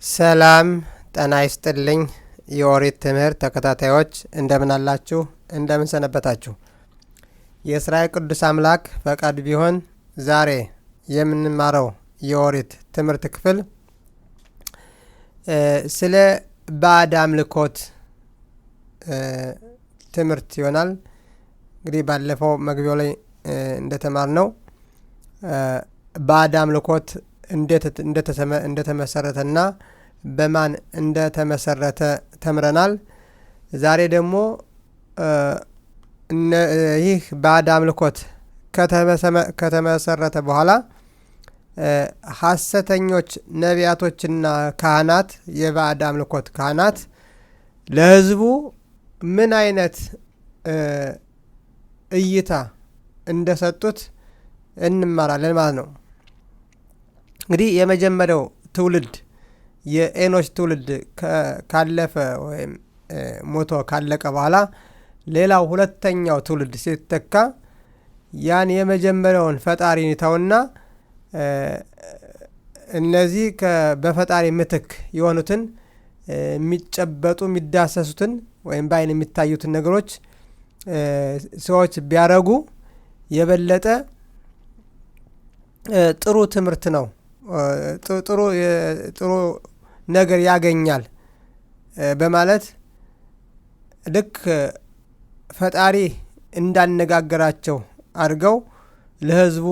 ሰላም ጤና ይስጥልኝ የኦሪት ትምህርት ተከታታዮች እንደምን አላችሁ እንደምን ሰነበታችሁ። የእስራኤል ቅዱስ አምላክ ፈቃድ ቢሆን ዛሬ የምንማረው የኦሪት ትምህርት ክፍል ስለ ባዕድ አምልኮት ትምህርት ይሆናል። እንግዲህ ባለፈው መግቢያው ላይ እንደተማርነው ባዕድ አምልኮት እንደተመሰረተና በማን እንደተመሰረተ ተምረናል። ዛሬ ደግሞ ይህ ባዕድ አምልኮት ከተመሰረተ በኋላ ሐሰተኞች ነቢያቶችና ካህናት የባዕድ አምልኮት ካህናት ለሕዝቡ ምን አይነት እይታ እንደሰጡት እንማራለን ማለት ነው። እንግዲህ የመጀመሪያው ትውልድ የኤኖሽ ትውልድ ካለፈ ወይም ሞቶ ካለቀ በኋላ ሌላው ሁለተኛው ትውልድ ሲተካ ያን የመጀመሪያውን ፈጣሪ ይተውና እነዚህ በፈጣሪ ምትክ የሆኑትን የሚጨበጡ የሚዳሰሱትን ወይም በአይን የሚታዩትን ነገሮች ሰዎች ቢያረጉ የበለጠ ጥሩ ትምህርት ነው፣ ጥሩ ነገር ያገኛል በማለት ልክ ፈጣሪ እንዳነጋገራቸው አድርገው ለሕዝቡ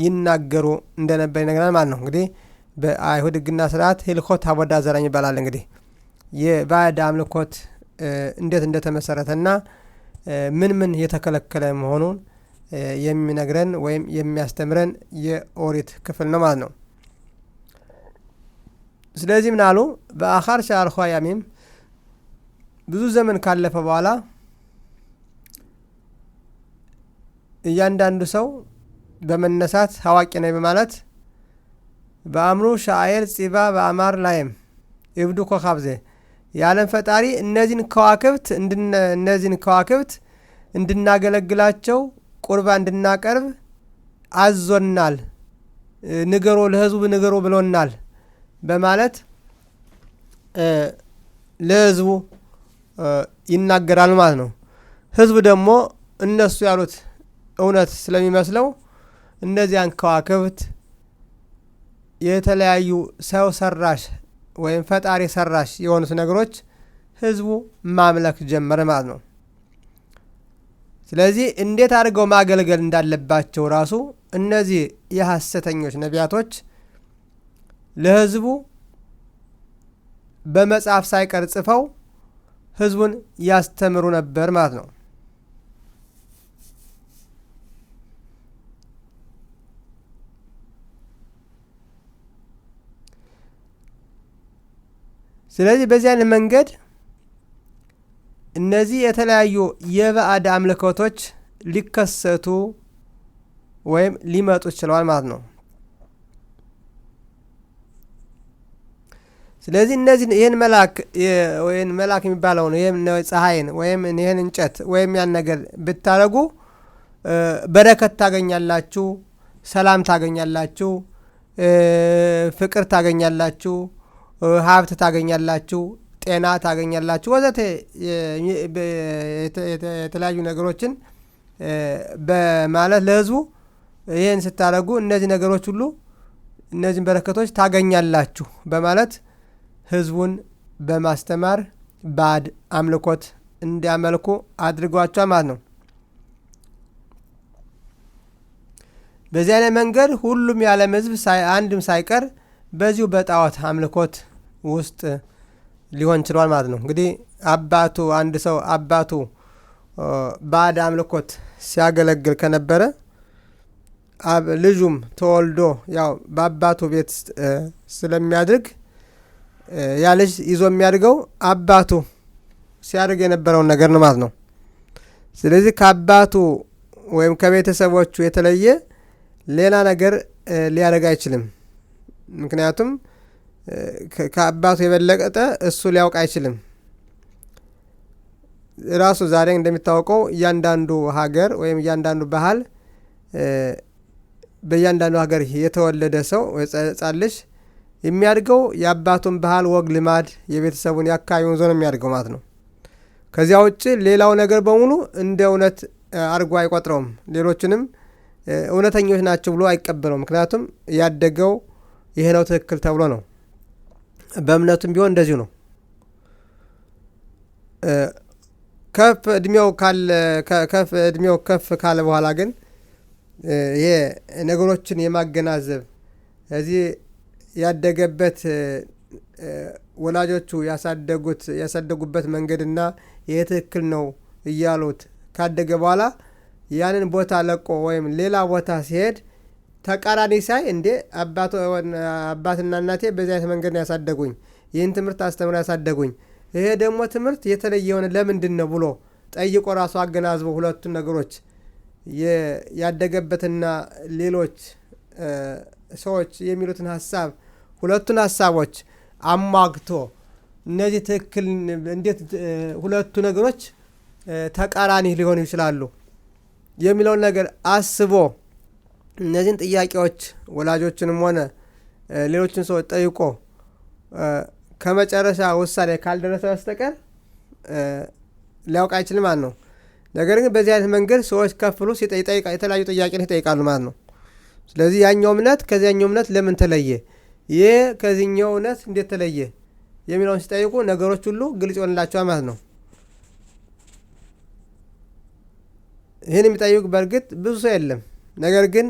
ይናገሩ እንደነበር ይነግራል ማለት ነው። እንግዲህ በአይሁድ ሕግና ስርዓት ሂልኮት አቦዳ ዘራ ይባላል። እንግዲህ የባዕድ አምልኮት እንዴት እንደተመሰረተና ምን የተከለከለ መሆኑን የሚነግረን ወይም የሚያስተምረን የኦሪት ክፍል ነው ማለት ነው። ስለዚህ ምን አሉ? በአኻር ሻልኳ ያሚም ብዙ ዘመን ካለፈ በኋላ እያንዳንዱ ሰው በመነሳት አዋቂ ነኝ በማለት በአምሩ ሻአየር ጺባ በአማር ላይም ይብዱ ኮኻብዜ የዓለም ፈጣሪ እነዚህን ከዋክብት እንድናገለግላቸው ቁርባ እንድናቀርብ አዞናል፣ ንገሮ ለሕዝቡ ንገሮ ብሎናል በማለት ለሕዝቡ ይናገራል ማለት ነው። ሕዝቡ ደግሞ እነሱ ያሉት እውነት ስለሚመስለው እነዚያን ከዋክብት የተለያዩ ሰው ሰራሽ ወይም ፈጣሪ ሰራሽ የሆኑት ነገሮች ሕዝቡ ማምለክ ጀመረ ማለት ነው። ስለዚህ እንዴት አድርገው ማገልገል እንዳለባቸው ራሱ እነዚህ የሐሰተኞች ነቢያቶች ለሕዝቡ በመጽሐፍ ሳይቀር ጽፈው ሕዝቡን ያስተምሩ ነበር ማለት ነው። ስለዚህ በዚህ አይነት መንገድ እነዚህ የተለያዩ የባዕድ አምልኮቶች ሊከሰቱ ወይም ሊመጡ ይችላል ማለት ነው። ስለዚህ እነዚህ ይህን መልአክ የሚባለውን ይህን ፀሐይን ወይም ይህን እንጨት ወይም ያን ነገር ብታረጉ በረከት ታገኛላችሁ፣ ሰላም ታገኛላችሁ፣ ፍቅር ታገኛላችሁ፣ ሀብት ታገኛላችሁ፣ ጤና ታገኛላችሁ ወዘተ የተለያዩ ነገሮችን በማለት ለሕዝቡ ይህን ስታረጉ እነዚህ ነገሮች ሁሉ እነዚህን በረከቶች ታገኛላችሁ በማለት ሕዝቡን በማስተማር ባዕድ አምልኮት እንዲያመልኩ አድርጓቸዋል ማለት ነው። በዚህ አይነት መንገድ ሁሉም የዓለም ሕዝብ አንድም ሳይቀር በዚሁ በጣዖት አምልኮት ውስጥ ሊሆን ችሏል ማለት ነው። እንግዲህ አንድ ሰው አባቱ ባዕድ አምልኮት ሲያገለግል ከነበረ ልጁም ተወልዶ ያው በአባቱ ቤት ስለሚያድግ ያ ልጅ ይዞ የሚያድገው አባቱ ሲያድግ የነበረውን ነገር ነው ማለት ነው። ስለዚህ ከአባቱ ወይም ከቤተሰቦቹ የተለየ ሌላ ነገር ሊያደርግ አይችልም። ምክንያቱም ከአባቱ የበለጠ እሱ ሊያውቅ አይችልም። ራሱ ዛሬ እንደሚታወቀው እያንዳንዱ ሀገር ወይም እያንዳንዱ ባህል በእያንዳንዱ ሀገር የተወለደ ሰው ሕፃን ልጅ የሚያድገው የአባቱን ባህል፣ ወግ፣ ልማድ፣ የቤተሰቡን የአካባቢውን ዞን የሚያድገው ማለት ነው። ከዚያ ውጭ ሌላው ነገር በሙሉ እንደ እውነት አድርጎ አይቆጥረውም። ሌሎችንም እውነተኞች ናቸው ብሎ አይቀበለውም። ምክንያቱም ያደገው ይሄ ነው ትክክል ተብሎ ነው። በእምነቱም ቢሆን እንደዚሁ ነው። እድሜው ከፍ ካለ በኋላ ግን ይሄ ነገሮችን የማገናዘብ እዚህ ያደገበት ወላጆቹ ያሳደጉበት መንገድና ይሄ ትክክል ነው እያሉት ካደገ በኋላ ያንን ቦታ ለቆ ወይም ሌላ ቦታ ሲሄድ ተቃራኒ ሳይ እንዴ አባትና እናቴ በዚህ አይነት መንገድ ነው ያሳደጉኝ፣ ይህን ትምህርት አስተምረው ያሳደጉኝ፣ ይሄ ደግሞ ትምህርት የተለየ የሆነ ለምንድን ነው ብሎ ጠይቆ ራሱ አገናዝቦ ሁለቱን ነገሮች ያደገበትና ሌሎች ሰዎች የሚሉትን ሀሳብ ሁለቱን ሀሳቦች አሟግቶ እነዚህ ትክክል እንዴት ሁለቱ ነገሮች ተቃራኒ ሊሆኑ ይችላሉ የሚለውን ነገር አስቦ እነዚህን ጥያቄዎች ወላጆችንም ሆነ ሌሎችን ሰዎች ጠይቆ ከመጨረሻ ውሳኔ ካልደረሰ በስተቀር ሊያውቅ አይችልም ማለት ነው። ነገር ግን በዚህ አይነት መንገድ ሰዎች ከፍሉ የተለያዩ ጥያቄን ይጠይቃሉ ማለት ነው። ስለዚህ ያኛው እምነት ከዚያኛው እምነት ለምን ተለየ፣ ይህ ከዚህኛው እምነት እንዴት ተለየ የሚለውን ሲጠይቁ ነገሮች ሁሉ ግልጽ ይሆንላቸዋል ማለት ነው። ይህን የሚጠይቁ በእርግጥ ብዙ ሰው የለም። ነገር ግን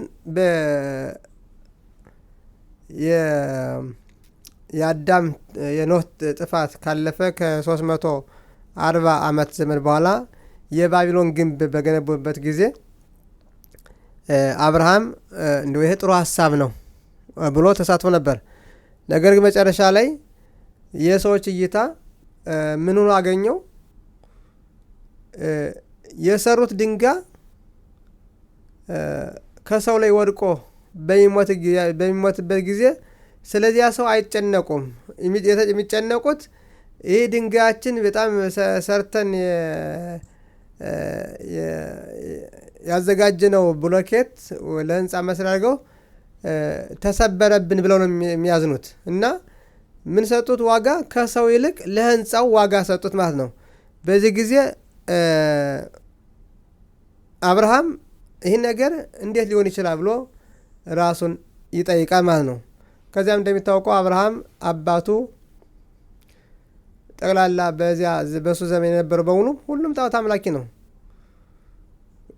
የአዳም የኖህ ጥፋት ካለፈ ከ340 ዓመት ዘመን በኋላ የባቢሎን ግንብ በገነቡበት ጊዜ አብርሃም እንደው ይሄ ጥሩ ሀሳብ ነው ብሎ ተሳትፎ ነበር። ነገር ግን መጨረሻ ላይ የሰዎች እይታ ምን ሆኖ አገኘው? የሰሩት ድንጋይ ከሰው ላይ ወድቆ በሚሞትበት ጊዜ ስለዚያ ሰው አይጨነቁም። የሚጨነቁት ይህ ድንጋያችን በጣም ሰርተን ያዘጋጀነው ብሎኬት ለህንፃ መስሪያ አድርገው ተሰበረብን ብለው ነው የሚያዝኑት። እና ምን ሰጡት? ዋጋ ከሰው ይልቅ ለህንፃው ዋጋ ሰጡት ማለት ነው። በዚህ ጊዜ አብርሃም ይህን ነገር እንዴት ሊሆን ይችላል ብሎ ራሱን ይጠይቃል ማለት ነው። ከዚያም እንደሚታወቀው አብርሃም አባቱ ጠቅላላ በሱ ዘመን የነበረው በሙሉ ሁሉም ጣዖት አምላኪ ነው።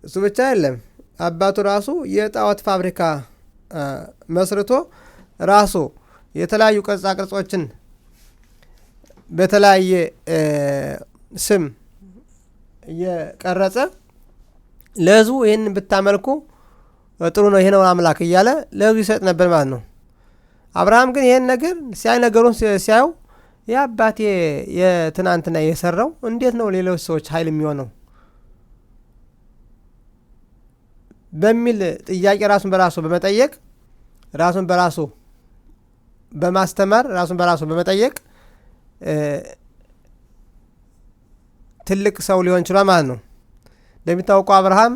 እሱ ብቻ አይደለም፣ አባቱ ራሱ የጣዖት ፋብሪካ መስርቶ ራሱ የተለያዩ ቅርጻ ቅርጾችን በተለያየ ስም እየቀረጸ ለህዝቡ ይህን ብታመልኩ ጥሩ ነው፣ ይሄ ነው አምላክ እያለ ለህዝቡ ይሰጥ ነበር ማለት ነው። አብርሃም ግን ይህን ነገር ነገሩን ሲያየው የአባቴ የትናንትና የሰራው እንዴት ነው ሌሎች ሰዎች ኃይል የሚሆነው በሚል ጥያቄ ራሱን በራሱ በመጠየቅ ራሱን በራሱ በማስተማር ራሱን በራሱ በመጠየቅ ትልቅ ሰው ሊሆን ችሏል ማለት ነው። እንደሚታወቀው አብርሃም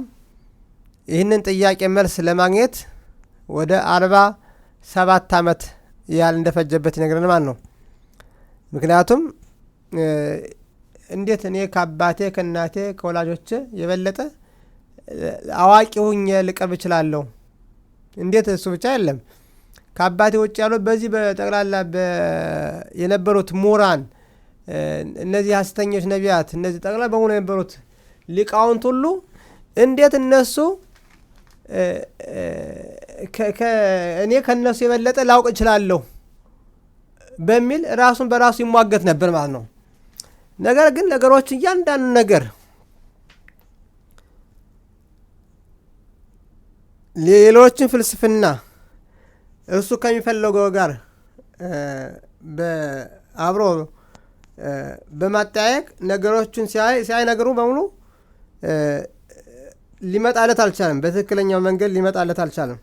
ይህንን ጥያቄ መልስ ለማግኘት ወደ 47 ዓመት ያህል እንደፈጀበት ይነግረን ማለት ነው። ምክንያቱም እንዴት እኔ ከአባቴ ከእናቴ ከወላጆቼ የበለጠ አዋቂ ሁኜ ልቀርብ እችላለሁ? እንዴት? እሱ ብቻ አይደለም፣ ከአባቴ ውጭ ያሉት በዚህ በጠቅላላ የነበሩት ምሁራን፣ እነዚህ ሐሰተኞች ነቢያት፣ እነዚህ ጠቅላላ በሙሉ የነበሩት ሊቃውንት ሁሉ እንዴት እነሱ እኔ ከእነሱ የበለጠ ላውቅ እችላለሁ በሚል ራሱን በራሱ ይሟገት ነበር ማለት ነው። ነገር ግን ነገሮች እያንዳንዱ ነገር ሌሎችን ፍልስፍና እሱ ከሚፈልገው ጋር አብሮ በማጠያየቅ ነገሮችን ሲያይ ነገሩ በሙሉ ሊመጣለት አልቻለም። በትክክለኛው መንገድ ሊመጣለት አልቻለም።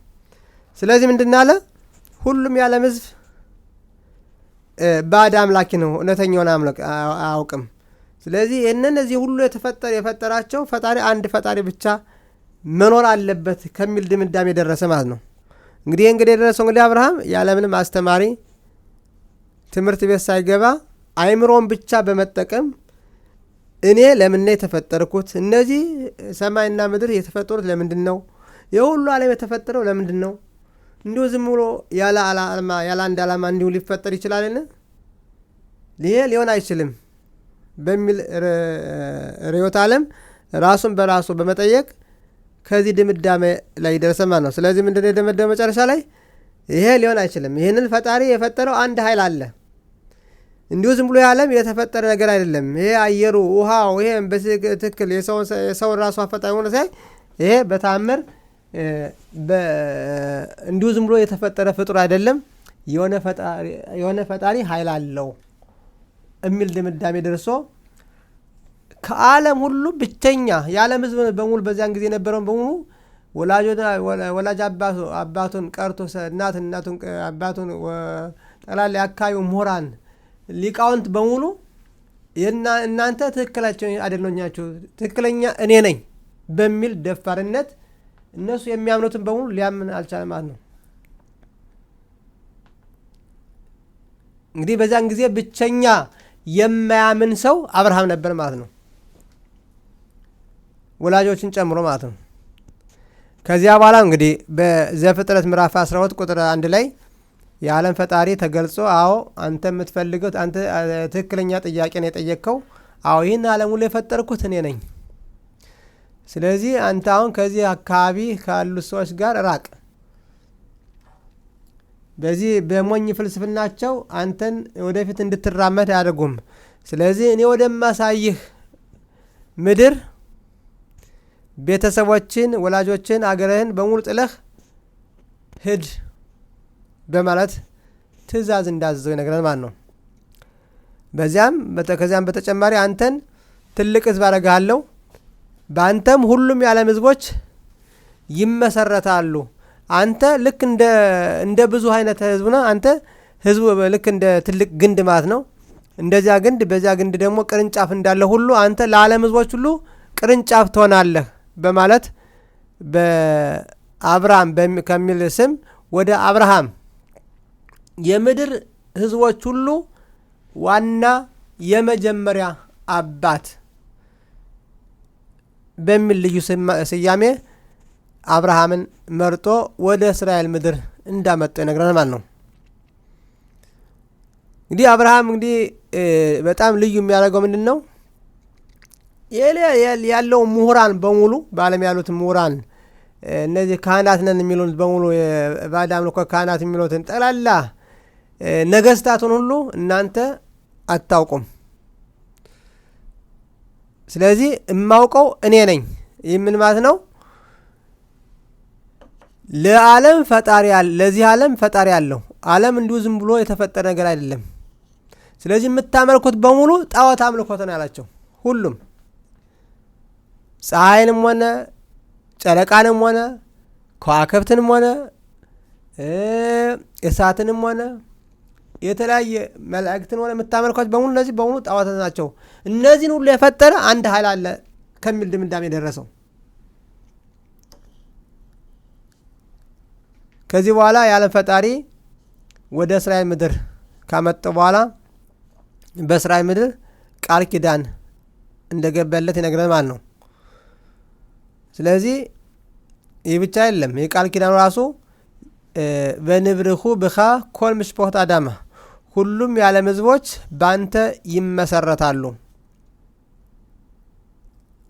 ስለዚህ ምንድን አለ? ሁሉም የዓለም ሕዝብ ባዕድ አምላኪ ነው፣ እውነተኛውን አምላክ አያውቅም። ስለዚህ እነዚህ ሁሉ የፈጠራቸው ፈጣሪ አንድ ፈጣሪ ብቻ መኖር አለበት ከሚል ድምዳሜ ደረሰ ማለት ነው። እንግዲህ የደረሰው አብርሃም ያለምንም አስተማሪ ትምህርት ቤት ሳይገባ አይምሮን ብቻ በመጠቀም እኔ ለምን ነው የተፈጠርኩት? እነዚህ ሰማይና ምድር የተፈጠሩት ለምንድን ነው? የሁሉ ዓለም የተፈጠረው ለምንድን ነው? እንዲሁ ዝም ብሎ ያለ አንድ ዓላማ እንዲሁ ሊፈጠር ይችላልን? ይሄ ሊሆን አይችልም በሚል ርዕዮተ ዓለም ራሱን በራሱ በመጠየቅ ከዚህ ድምዳሜ ላይ ይደርሳል ማለት ነው። ስለዚህ ምንድን ነው የደመደመው መጨረሻ ላይ? ይሄ ሊሆን አይችልም። ይህንን ፈጣሪ የፈጠረው አንድ ኃይል አለ። እንዲሁ ዝም ብሎ የዓለም የተፈጠረ ነገር አይደለም። ይሄ አየሩ፣ ውሃው፣ ይሄ በትክክል የሰውን ራሱ አፈጣሪ ሆነ ሳይ ይሄ በታምር እንዲሁ ዝም ብሎ የተፈጠረ ፍጡር አይደለም። የሆነ ፈጣሪ ኃይል አለው የሚል ድምዳሜ ደርሶ ከዓለም ሁሉ ብቸኛ የዓለም ሕዝብ በሙሉ በዚያን ጊዜ የነበረውን በሙሉ ወላጅ አባቱን ቀርቶ እናቱን አባቱን ጠቅላላ የአካባቢው ምሁራን ሊቃውንት በሙሉ እናንተ ትክክላቸው አይደለኛችሁ፣ ትክክለኛ እኔ ነኝ በሚል ደፋርነት እነሱ የሚያምኑትን በሙሉ ሊያምን አልቻለም ማለት ነው። እንግዲህ በዚያን ጊዜ ብቸኛ የማያምን ሰው አብርሃም ነበር ማለት ነው፣ ወላጆችን ጨምሮ ማለት ነው። ከዚያ በኋላ እንግዲህ በዘፍጥረት ምዕራፍ 12 ቁጥር 1 ላይ የዓለም ፈጣሪ ተገልጾ አዎ አንተ የምትፈልገው አንተ ትክክለኛ ጥያቄ ነው የጠየቅከው፣ አዎ ይህን ዓለም ሁሉ የፈጠርኩት እኔ ነኝ። ስለዚህ አንተ አሁን ከዚህ አካባቢ ካሉት ሰዎች ጋር ራቅ። በዚህ በሞኝ ፍልስፍናቸው አንተን ወደፊት እንድትራመድ አያደርጉም። ስለዚህ እኔ ወደማሳይህ ምድር ቤተሰቦችን፣ ወላጆችን፣ አገርህን በሙሉ ጥለህ ሂድ በማለት ትእዛዝ እንዳዘዘው ይነግረን ማለት ነው። ከዚያም በተጨማሪ አንተን ትልቅ ሕዝብ አደርግሃለሁ፣ በአንተም ሁሉም የዓለም ሕዝቦች ይመሰረታሉ። አንተ ልክ እንደ ብዙ አይነት ሕዝብ ነው። አንተ ሕዝቡ ልክ እንደ ትልቅ ግንድ ማለት ነው። እንደዚያ ግንድ፣ በዚያ ግንድ ደግሞ ቅርንጫፍ እንዳለ ሁሉ አንተ ለዓለም ሕዝቦች ሁሉ ቅርንጫፍ ትሆናለህ በማለት በአብርሃም ከሚል ስም ወደ አብርሃም የምድር ሕዝቦች ሁሉ ዋና የመጀመሪያ አባት በሚል ልዩ ስያሜ አብርሃምን መርጦ ወደ እስራኤል ምድር እንዳመጣው ይነግረናል ማለት ነው። እንግዲህ አብርሃም እንግዲህ በጣም ልዩ የሚያደርገው ምንድን ነው? ያለው ምሁራን በሙሉ በዓለም ያሉት ምሁራን እነዚህ ካህናት ነን የሚሉት በሙሉ ባዕድ አምልኮ ካህናት የሚሉትን ጠቅላላ ነገስታቱን ሁሉ እናንተ አታውቁም፣ ስለዚህ የማውቀው እኔ ነኝ። ይህ ምን ማለት ነው? ለዚህ ዓለም ፈጣሪ አለው። ዓለም እንዲሁ ዝም ብሎ የተፈጠረ ነገር አይደለም። ስለዚህ የምታመልኩት በሙሉ ጣዖት አምልኮት ነው ያላቸው። ሁሉም ፀሐይንም ሆነ ጨረቃንም ሆነ ከዋክብትንም ሆነ እሳትንም ሆነ የተለያየ መላእክትን ሆነ የምታመልኳቸው በሙሉ እነዚህ በሙሉ ጣዖት ናቸው። እነዚህን ሁሉ የፈጠረ አንድ ኃይል አለ ከሚል ድምዳሜ ደረሰው። ከዚህ በኋላ የዓለም ፈጣሪ ወደ እስራኤል ምድር ካመጣው በኋላ በእስራኤል ምድር ቃል ኪዳን እንደገባለት ይነግረናል ማለት ነው። ስለዚህ ይህ ብቻ አይደለም። የቃል ኪዳኑ ራሱ በንብርሁ ብኻ ኮል ምሽፖት አዳማ፣ ሁሉም የዓለም ሕዝቦች በአንተ ይመሰረታሉ።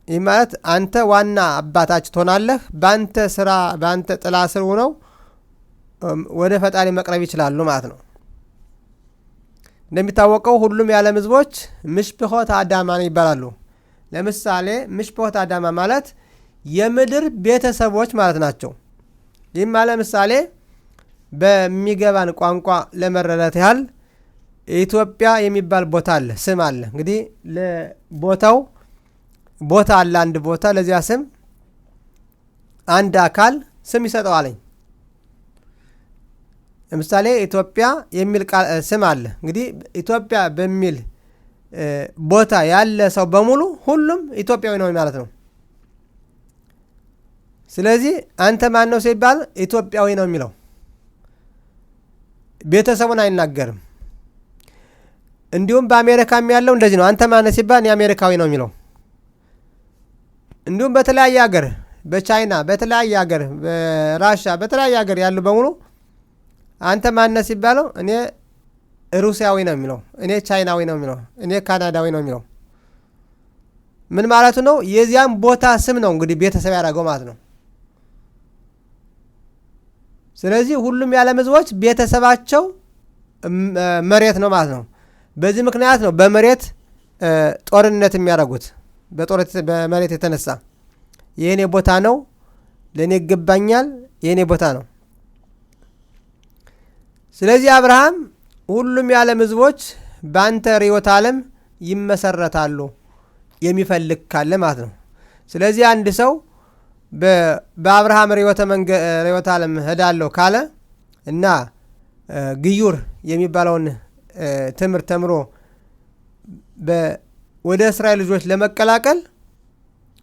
ይህ ማለት አንተ ዋና አባታቸው ትሆናለህ። በአንተ ስራ በአንተ ጥላ ስር ሆነው ወደ ፈጣሪ መቅረብ ይችላሉ ማለት ነው። እንደሚታወቀው ሁሉም የዓለም ሕዝቦች ምሽፖት አዳማ ይባላሉ። ለምሳሌ ምሽፖት አዳማ ማለት የምድር ቤተሰቦች ማለት ናቸው። ይህም ለምሳሌ በሚገባን ቋንቋ ለመረዳት ያህል ኢትዮጵያ የሚባል ቦታ አለ፣ ስም አለ። እንግዲህ ለቦታው ቦታ አለ፣ አንድ ቦታ ለዚያ ስም አንድ አካል ስም ይሰጠዋለኝ። ለምሳሌ ኢትዮጵያ የሚል ስም አለ። እንግዲህ ኢትዮጵያ በሚል ቦታ ያለ ሰው በሙሉ ሁሉም ኢትዮጵያዊ ነው ማለት ነው። ስለዚህ አንተ ማን ነው ሲባል ኢትዮጵያዊ ነው የሚለው፣ ቤተሰቡን አይናገርም። እንዲሁም በአሜሪካም ያለው እንደዚህ ነው። አንተ ማነህ ሲባል እኔ አሜሪካዊ ነው የሚለው። እንዲሁም በተለያየ ሀገር በቻይና በተለያየ ሀገር በራሻ በተለያየ ሀገር ያሉ በሙሉ አንተ ማነህ ሲባለው እኔ ሩሲያዊ ነው የሚለው፣ እኔ ቻይናዊ ነው የሚለው፣ እኔ ካናዳዊ ነው የሚለው። ምን ማለቱ ነው? የዚያም ቦታ ስም ነው እንግዲህ ቤተሰብ ያደረገው ማለት ነው። ስለዚህ ሁሉም የዓለም ሕዝቦች ቤተሰባቸው መሬት ነው ማለት ነው። በዚህ ምክንያት ነው በመሬት ጦርነት የሚያደርጉት። በመሬት የተነሳ የእኔ ቦታ ነው፣ ለእኔ ይገባኛል፣ የእኔ ቦታ ነው። ስለዚህ አብርሃም ሁሉም የዓለም ሕዝቦች በአንተ ርዕዮተ ዓለም ይመሰረታሉ የሚፈልግ ካለ ማለት ነው። ስለዚህ አንድ ሰው በአብርሃም ርዕዮተ ዓለም ሄዳለሁ ካለ እና ግዩር የሚባለውን ትምህርት ተምሮ ወደ እስራኤል ልጆች ለመቀላቀል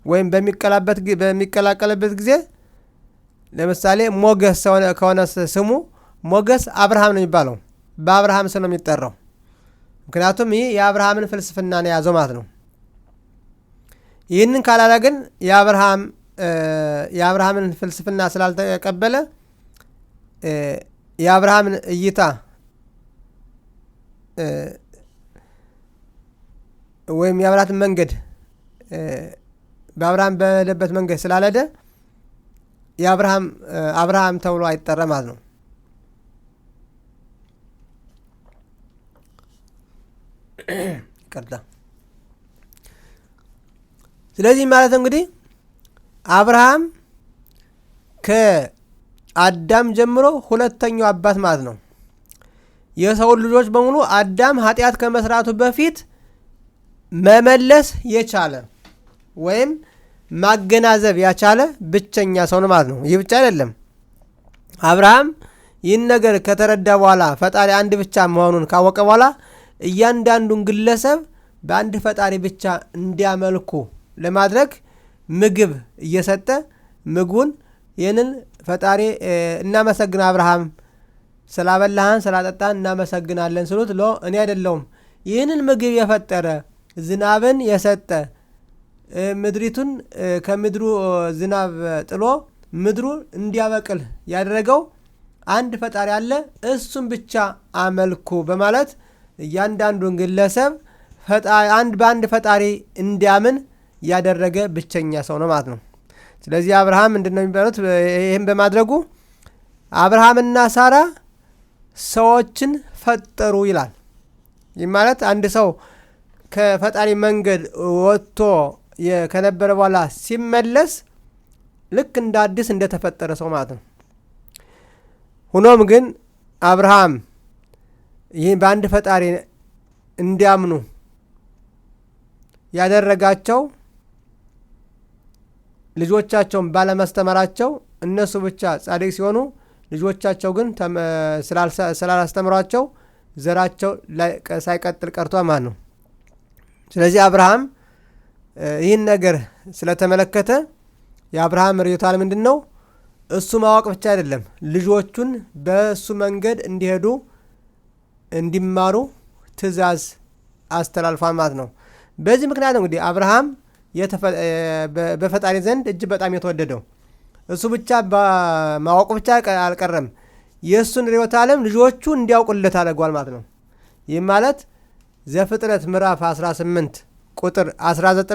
ወይም በሚቀላቀልበት ጊዜ ለምሳሌ ሞገስ ከሆነ ስሙ ሞገስ አብርሃም ነው የሚባለው። በአብርሃም ስም ነው የሚጠራው። ምክንያቱም ይህ የአብርሃምን ፍልስፍና ነው የያዘው ማለት ነው። ይህንን ካላለ ግን የአብርሃምን ፍልስፍና ስላልተቀበለ የአብርሃምን እይታ ወይም የአብርሃምን መንገድ በአብርሃም በሄደበት መንገድ ስላልሄደ አብርሃም ተብሎ አይጠራ ማለት ነው። ይቅርታ። ስለዚህ ማለት እንግዲህ አብርሃም ከአዳም ጀምሮ ሁለተኛው አባት ማለት ነው። የሰውን ልጆች በሙሉ አዳም ኃጢአት ከመስራቱ በፊት መመለስ የቻለ ወይም ማገናዘብ ያቻለ ብቸኛ ሰው ነው ማለት ነው። ይህ ብቻ አይደለም። አብርሃም ይህን ነገር ከተረዳ በኋላ ፈጣሪ አንድ ብቻ መሆኑን ካወቀ በኋላ እያንዳንዱን ግለሰብ በአንድ ፈጣሪ ብቻ እንዲያመልኩ ለማድረግ ምግብ እየሰጠ ምግቡን ይህንን ፈጣሪ እናመሰግን አብርሃም ስላበላህን ስላጠጣን እናመሰግናለን ስሉት እኔ አይደለሁም ይህንን ምግብ የፈጠረ ዝናብን የሰጠ ምድሪቱን ከምድሩ ዝናብ ጥሎ ምድሩ እንዲያበቅል ያደረገው አንድ ፈጣሪ አለ፣ እሱም ብቻ አመልኩ በማለት እያንዳንዱን ግለሰብ በአንድ ፈጣሪ እንዲያምን ያደረገ ብቸኛ ሰው ነው ማለት ነው። ስለዚህ አብርሃም ምንድነው የሚባሉት? ይህም በማድረጉ አብርሃምና ሳራ ሰዎችን ፈጠሩ ይላል። ይህ ማለት አንድ ሰው ከፈጣሪ መንገድ ወጥቶ ከነበረ በኋላ ሲመለስ ልክ እንደ አዲስ እንደተፈጠረ ሰው ማለት ነው። ሆኖም ግን አብርሃም ይህን በአንድ ፈጣሪ እንዲያምኑ ያደረጋቸው ልጆቻቸውን ባለማስተማራቸው እነሱ ብቻ ጻድቅ ሲሆኑ ልጆቻቸው ግን ስላላስተምሯቸው ዘራቸው ሳይቀጥል ቀርቷል ማለት ነው። ስለዚህ አብርሃም ይህን ነገር ስለተመለከተ የአብርሃም ርዕዮተ ዓለም ምንድን ነው? እሱ ማወቅ ብቻ አይደለም፣ ልጆቹን በእሱ መንገድ እንዲሄዱ እንዲማሩ ትእዛዝ አስተላልፏል ማለት ነው። በዚህ ምክንያት እንግዲህ አብርሃም በፈጣሪ ዘንድ እጅግ በጣም የተወደደው እሱ ብቻ ማወቁ ብቻ አልቀረም፣ የእሱን ርዕዮተ ዓለም ልጆቹ እንዲያውቁለት አድርጓል ማለት ነው። ይህ ማለት ዘፍጥረት ምዕራፍ 18 ቁጥር 19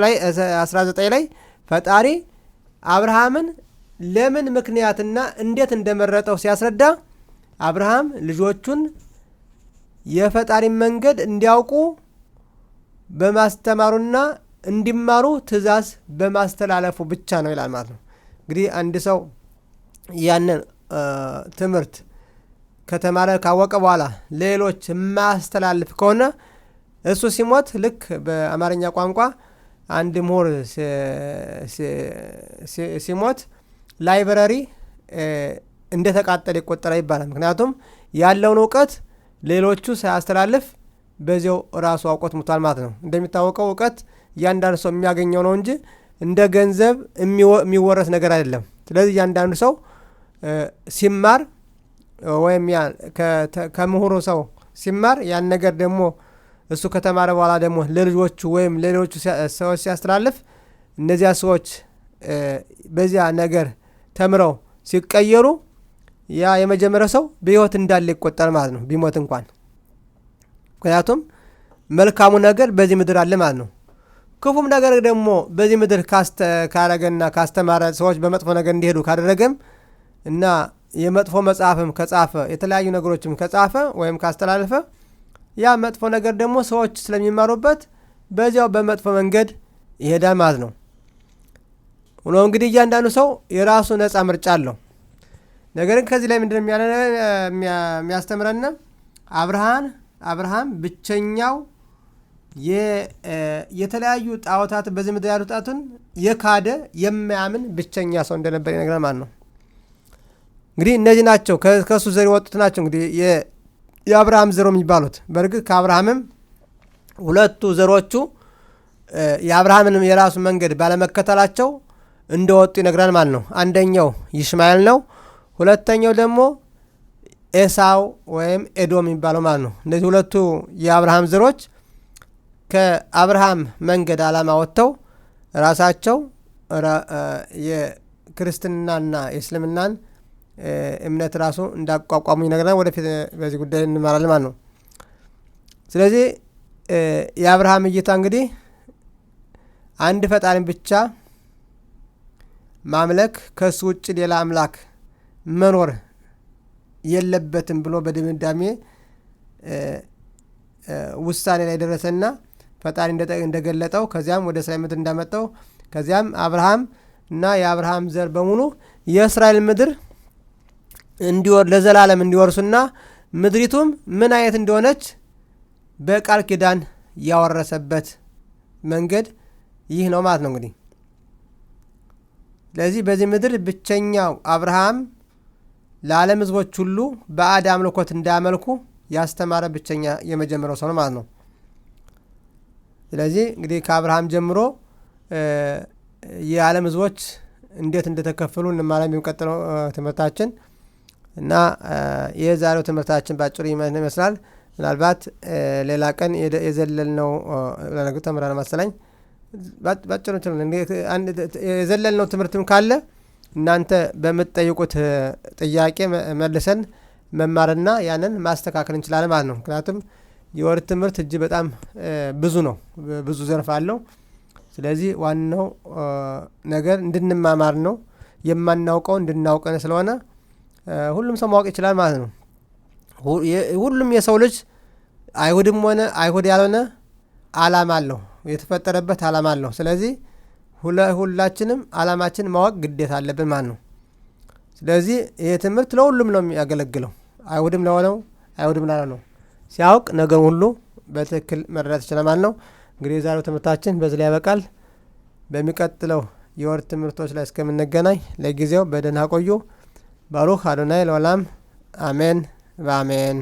ላይ ፈጣሪ አብርሃምን ለምን ምክንያትና እንዴት እንደመረጠው ሲያስረዳ አብርሃም ልጆቹን የፈጣሪ መንገድ እንዲያውቁ በማስተማሩና እንዲማሩ ትእዛዝ በማስተላለፉ ብቻ ነው ይላል ማለት ነው። እንግዲህ አንድ ሰው ያንን ትምህርት ከተማረ ካወቀ በኋላ ሌሎች የማያስተላልፍ ከሆነ እሱ ሲሞት ልክ በአማርኛ ቋንቋ አንድ ምሁር ሲሞት ላይብረሪ እንደተቃጠለ ይቆጠራል ይባላል። ምክንያቱም ያለውን እውቀት ሌሎቹ ሳያስተላልፍ በዚያው ራሱ አውቆት ሙቷል ማለት ነው። እንደሚታወቀው እውቀት እያንዳንዱ ሰው የሚያገኘው ነው እንጂ እንደ ገንዘብ የሚወረስ ነገር አይደለም። ስለዚህ እያንዳንዱ ሰው ሲማር ወይም ከምሁሩ ሰው ሲማር ያን ነገር ደግሞ እሱ ከተማረ በኋላ ደግሞ ለልጆቹ ወይም ለሌሎቹ ሰዎች ሲያስተላልፍ እነዚያ ሰዎች በዚያ ነገር ተምረው ሲቀየሩ ያ የመጀመሪያው ሰው በሕይወት እንዳለ ይቆጠራል ማለት ነው ቢሞት እንኳን። ምክንያቱም መልካሙ ነገር በዚህ ምድር አለ ማለት ነው። ክፉም ነገር ደግሞ በዚህ ምድር ካረገና ካስተማረ ሰዎች በመጥፎ ነገር እንዲሄዱ ካደረገም እና የመጥፎ መጽሐፍም ከጻፈ የተለያዩ ነገሮችም ከጻፈ ወይም ካስተላለፈ ያ መጥፎ ነገር ደግሞ ሰዎች ስለሚማሩበት በዚያው በመጥፎ መንገድ ይሄዳል ማለት ነው። ሆኖ እንግዲህ እያንዳንዱ ሰው የራሱ ነፃ ምርጫ አለው። ነገር ግን ከዚህ ላይ ምንድነው የሚያስተምረን? አብርሃም ብቸኛው የተለያዩ ጣዖታት በዚህ ምድር ያሉ ጣዖታትን የካደ የማያምን ብቸኛ ሰው እንደነበር ይነግረናል ማለት ነው። እንግዲህ እነዚህ ናቸው ከሱ ዘር የወጡት ናቸው እንግዲህ የአብርሃም ዘሮ የሚባሉት። በእርግጥ ከአብርሃምም ሁለቱ ዘሮቹ የአብርሃምንም የራሱ መንገድ ባለመከተላቸው እንደወጡ ይነግራል ማለት ነው። አንደኛው ይሽማኤል ነው። ሁለተኛው ደግሞ ኤሳው ወይም ኤዶም የሚባለው ማለት ነው። እነዚህ ሁለቱ የአብርሃም ዘሮች ከአብርሃም መንገድ ዓላማ ወጥተው ራሳቸው የክርስትናና የእስልምናን እምነት ራሱ እንዳቋቋሙ ይነግረናል። ወደፊት በዚህ ጉዳይ እንማራለን ማለት ነው። ስለዚህ የአብርሃም እይታ እንግዲህ አንድ ፈጣሪን ብቻ ማምለክ ከሱ ውጭ ሌላ አምላክ መኖር የለበትም ብሎ በድምዳሜ ውሳኔ ላይ ደረሰና ፈጣሪ እንደገለጠው ከዚያም ወደ እስራኤል ምድር እንዳመጣው ከዚያም አብርሃም እና የአብርሃም ዘር በሙሉ የእስራኤል ምድር ለዘላለም እንዲወርሱና ምድሪቱም ምን አይነት እንደሆነች በቃል ኪዳን ያወረሰበት መንገድ ይህ ነው ማለት ነው። እንግዲህ ስለዚህ በዚህ ምድር ብቸኛው አብርሃም ለዓለም ሕዝቦች ሁሉ ባዕድ አምልኮት እንዳያመልኩ ያስተማረ ብቸኛ የመጀመሪያው ሰው ነው ማለት ነው። ስለዚህ እንግዲህ ከአብርሃም ጀምሮ የዓለም ሕዝቦች እንዴት እንደተከፈሉ እንማራለን በሚቀጥለው ትምህርታችን እና የዛሬው ትምህርታችን ባጭሩ ይመስላል። ምናልባት ሌላ ቀን የዘለልነው ለነገሩ ተምረን መሰለኝ ባጭሩ የዘለልነው ትምህርትም ካለ እናንተ በምትጠይቁት ጥያቄ መልሰን መማርና ያንን ማስተካከል እንችላለን ማለት ነው። ምክንያቱም የወርት ትምህርት እጅግ በጣም ብዙ ነው፣ ብዙ ዘርፍ አለው። ስለዚህ ዋናው ነገር እንድንማማር ነው፣ የማናውቀው እንድናውቀን ስለሆነ ሁሉም ሰው ማወቅ ይችላል ማለት ነው። ሁሉም የሰው ልጅ አይሁድም ሆነ አይሁድ ያልሆነ ዓላማ አለው፣ የተፈጠረበት ዓላማ አለው። ስለዚህ ሁላችንም ዓላማችን ማወቅ ግዴታ አለብን ማለት ነው። ስለዚህ ይህ ትምህርት ለሁሉም ነው የሚያገለግለው፣ አይሁድም ለሆነው አይሁድም ላልሆነው ሲያውቅ ነገር ሁሉ በትክክል መረዳት ይችላል ማለት ነው። እንግዲህ የዛሬው ትምህርታችን በዚህ ላይ ያበቃል። በሚቀጥለው የወር ትምህርቶች ላይ እስከምንገናኝ ለጊዜው በደህና ቆዩ። ባሩክ አዶናይ ለዓለም አሜን በአሜን።